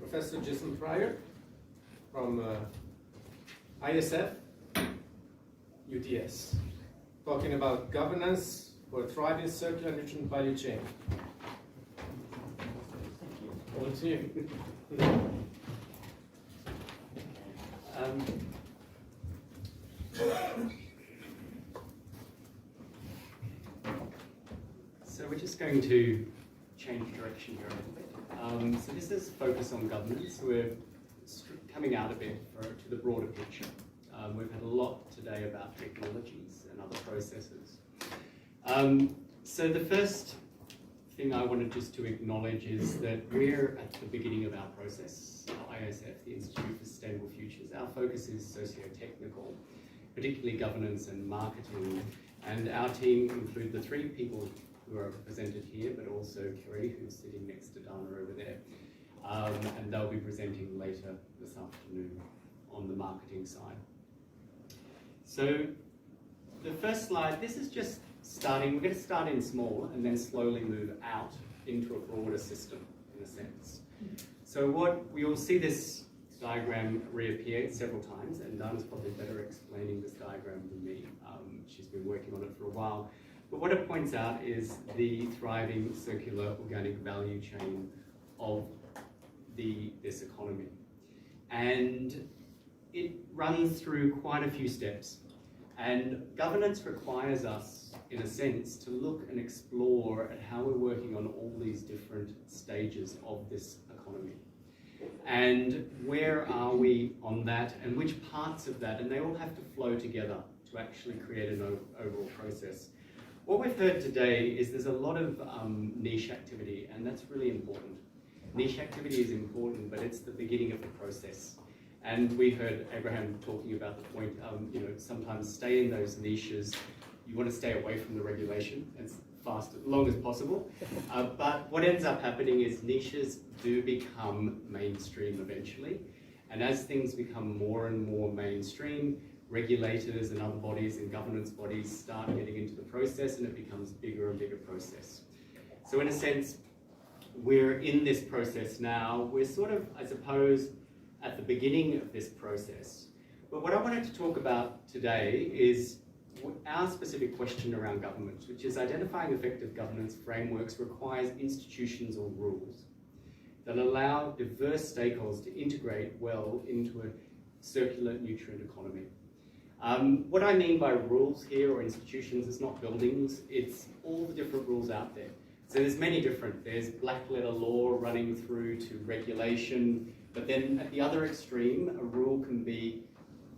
Professor Jason Pryor from ISF, UTS, talking about governance for a thriving circular nutrient value chain. Over to you. So we're just going to change direction here a little bit. So this is focus on governance. We're coming out a bit to the broader picture. We've had a lot today about technologies and other processes. So the first thing I wanted just to acknowledge is that we're at the beginning of our process. ISF, the Institute for Sustainable Futures, our focus is socio-technical, particularly governance and marketing. And our team include the three people who are presented here, but also Kerry, who's sitting next to Dana over there. And they'll be presenting later this afternoon on the marketing side. So the first slide, this is just starting, we're going to start in small and then slowly move out into a broader system, in a sense. So what we will see this diagram reappear several times, and Dana's probably better explaining this diagram than me. She's been working on it for a while. But what it points out is the thriving circular organic value chain of this economy. And it runs through quite a few steps. And governance requires us, in a sense, to look and explore at how we're working on all these different stages of this economy. And where are we on that, and which parts of that, and they all have to flow together to actually create an overall process. What we've heard today is there's a lot of niche activity, and that's really important. Niche activity is important, but it's the beginning of the process. And we heard Abraham talking about the point, sometimes stay in those niches. You want to stay away from the regulation as long as possible. But what ends up happening is niches do become mainstream eventually. And as things become more and more mainstream, regulators and other bodies and governance bodies start getting into the process, and it becomes bigger and bigger process. So in a sense, we're in this process now. We're sort of, I suppose, at the beginning of this process. But what I wanted to talk about today is our specific question around government, which is identifying effective governance frameworks requires institutions or rules that allow diverse stakeholders to integrate well into a circular nutrient economy. What I mean by rules here or institutions is not buildings, it's all the different rules out there. So there's many different, there's black letter law running through to regulation, but then at the other extreme, a rule can be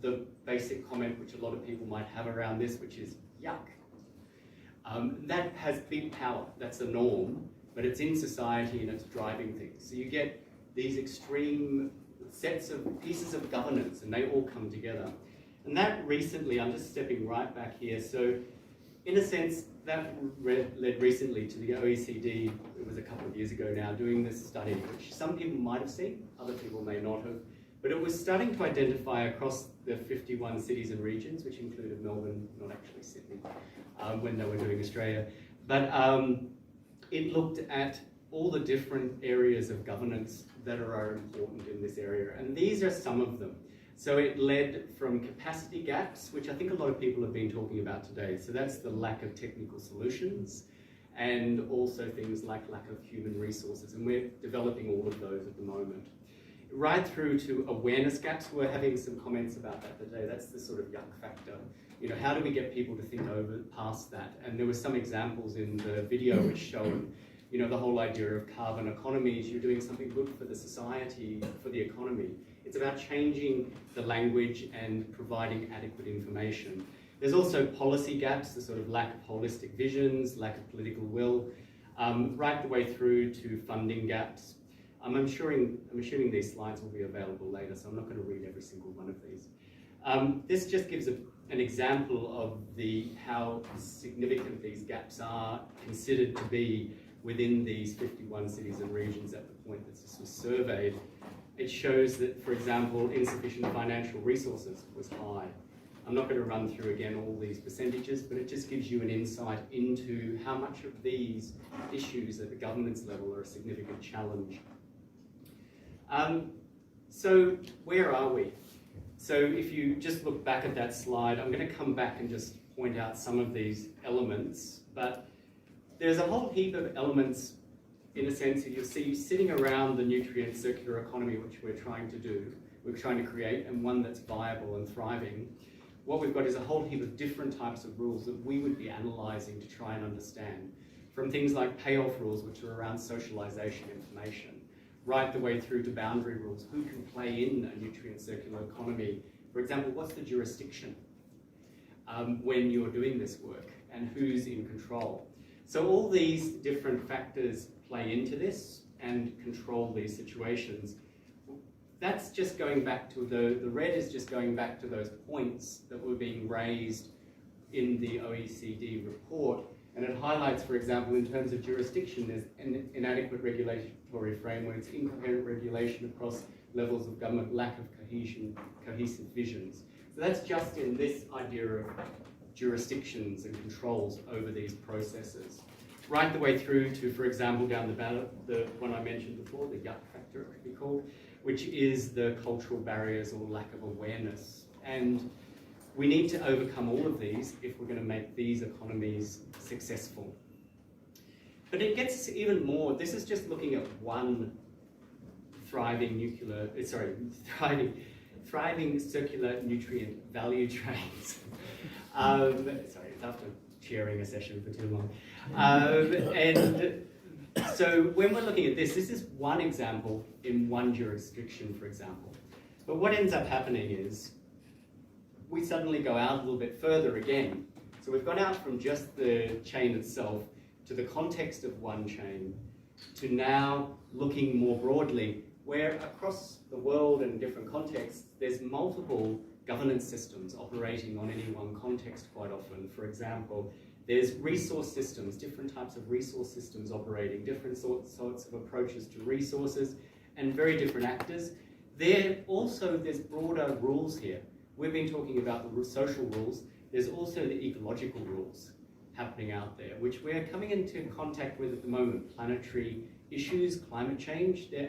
the basic comment which a lot of people might have around this, which is yuck. That has big power, that's a norm, but it's in society and it's driving things. So you get these extreme sets of pieces of governance and they all come together. And that recently, I'm just stepping right back here, so in a sense, that led recently to the OECD, it was a couple of years ago now, doing this study, which some people might have seen, other people may not have, but it was starting to identify across the 51 cities and regions, which included Melbourne, not actually Sydney, when they were doing Australia, but it looked at all the different areas of governance that are important in this area, and these are some of them. So it led from capacity gaps, which I think a lot of people have been talking about today. So that's the lack of technical solutions and also things like lack of human resources. And we're developing all of those at the moment. Right through to awareness gaps, we're having some comments about that today. That's the sort of yuck factor. How do we get people to think past that? And there were some examples in the video which showed, the whole idea of carbon economies. You're doing something good for the society, for the economy. It's about changing the language and providing adequate information. There's also policy gaps, the sort of lack of holistic visions, lack of political will, right the way through to funding gaps. I'm assuming these slides will be available later, so I'm not going to read every single one of these. This just gives an example of how significant these gaps are considered to be within these 51 cities and regions at the point that this was surveyed. It shows that, for example, insufficient financial resources was high. I'm not going to run through again all these percentages, but it just gives you an insight into how much of these issues at the governance level are a significant challenge. So where are we? So if you just look back at that slide, I'm going to come back and just point out some of these elements, but there's a whole heap of elements in a sense that you'll see sitting around the nutrient circular economy, which we're trying to do, we're trying to create, and one that's viable and thriving. What we've got is a whole heap of different types of rules that we would be analysing to try and understand, from things like payoff rules, which are around socialisation information, right the way through to boundary rules. Who can play in a nutrient circular economy? For example, what's the jurisdiction when you're doing this work, and who's in control? So all these different factors play into this and control these situations. That's just going back to the red is just going back to those points that were being raised in the OECD report. And it highlights, for example, in terms of jurisdiction, there's inadequate regulatory frameworks, incoherent regulation across levels of government, lack of cohesive visions. So that's just in this idea of jurisdictions and controls over these processes. Right the way through to, for example, down the ballot, the one I mentioned before, the yuck factor, it could be called, which is the cultural barriers or lack of awareness. And we need to overcome all of these if we're going to make these economies successful. But it gets even more. This is just looking at one thriving circular nutrient value chains. Sorry, it's after chairing a session for too long. And so when we're looking at this is one example in one jurisdiction, for example. But what ends up happening is we suddenly go out a little bit further again. So we've gone out from just the chain itself to the context of one chain to now looking more broadly where across the world and different contexts, there's multiple governance systems operating on any one context quite often. For example, there's resource systems, different types of resource systems operating, different sorts of approaches to resources, and very different actors. There's broader rules here. We've been talking about the social rules. There's also the ecological rules happening out there, which we're coming into contact with at the moment. Planetary issues, climate change, the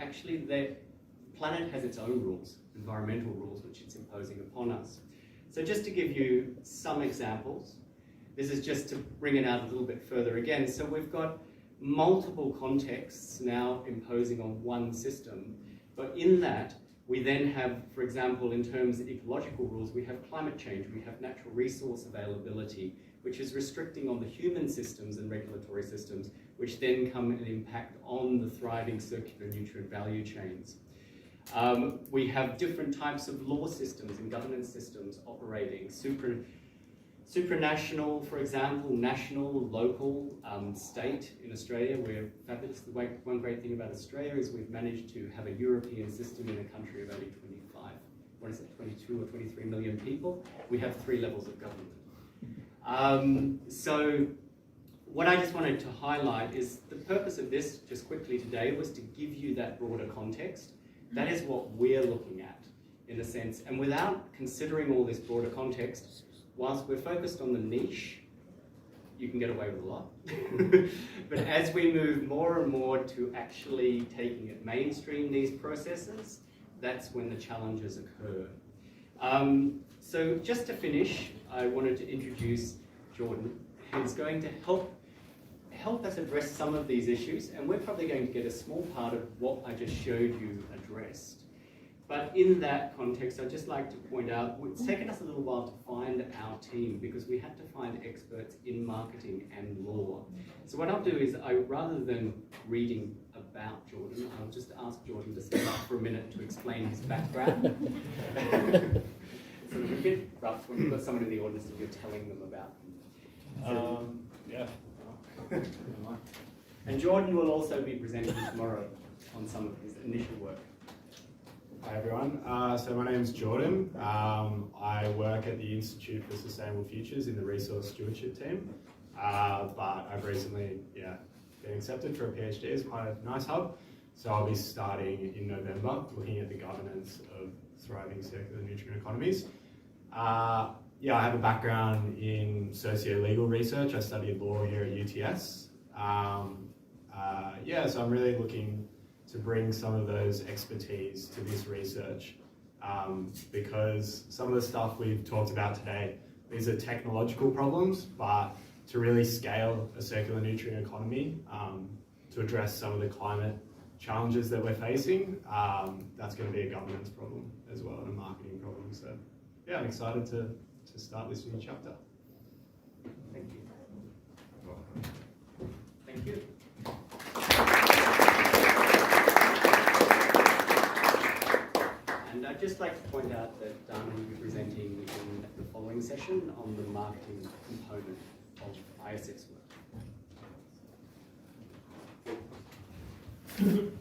planet has its own rules, environmental rules, which it's imposing upon us. So just to give you some examples, this is just to bring it out a little bit further again. So we've got multiple contexts now imposing on one system, but in that, we then have, for example, in terms of ecological rules, we have climate change, we have natural resource availability, which is restricting on the human systems and regulatory systems, which then come and impact on the thriving circular nutrient value chains. We have different types of law systems and governance systems operating, supranational, for example, national, local, state. In Australia, we're fabulous. One great thing about Australia is we've managed to have a European system in a country of only 22 or 23 million people. We have 3 levels of government. So what I just wanted to highlight is the purpose of this, just quickly today, was to give you that broader context. That is what we're looking at, in a sense. And without considering all this broader context, whilst we're focused on the niche, you can get away with a lot. But as we move more and more to actually taking it mainstream, these processes, that's when the challenges occur. So just to finish, I wanted to introduce Jordan, who's going to help us address some of these issues, and we're probably going to get a small part of what I just showed you addressed. But in that context, I'd just like to point out, it's taken us a little while to find our team because we had to find experts in marketing and law. So what I'll do is, rather than reading about Jordan, I'll just ask Jordan to step up for a minute to explain his background. It's a bit rough when you've got someone in the audience and you're telling them about them. Yeah. And Jordan will also be presenting tomorrow on some of his initial work. Hi everyone. So my name's Jordan. I work at the Institute for Sustainable Futures in the Resource Stewardship team. But I've recently been accepted for a PhD as quite a nice hub. So I'll be starting in November looking at the governance of thriving circular nutrient economies. I have a background in socio-legal research. I studied law here at UTS. So I'm really looking to bring some of those expertise to this research, because some of the stuff we've talked about today, these are technological problems, but to really scale a circular nutrient economy, to address some of the climate challenges that we're facing, that's going to be a governance problem as well, and a marketing problem. So yeah, I'm excited to start this new chapter. Thank you. Thank you. And I'd just like to point out that Dan will be presenting in the following session on the marketing component of ISS work.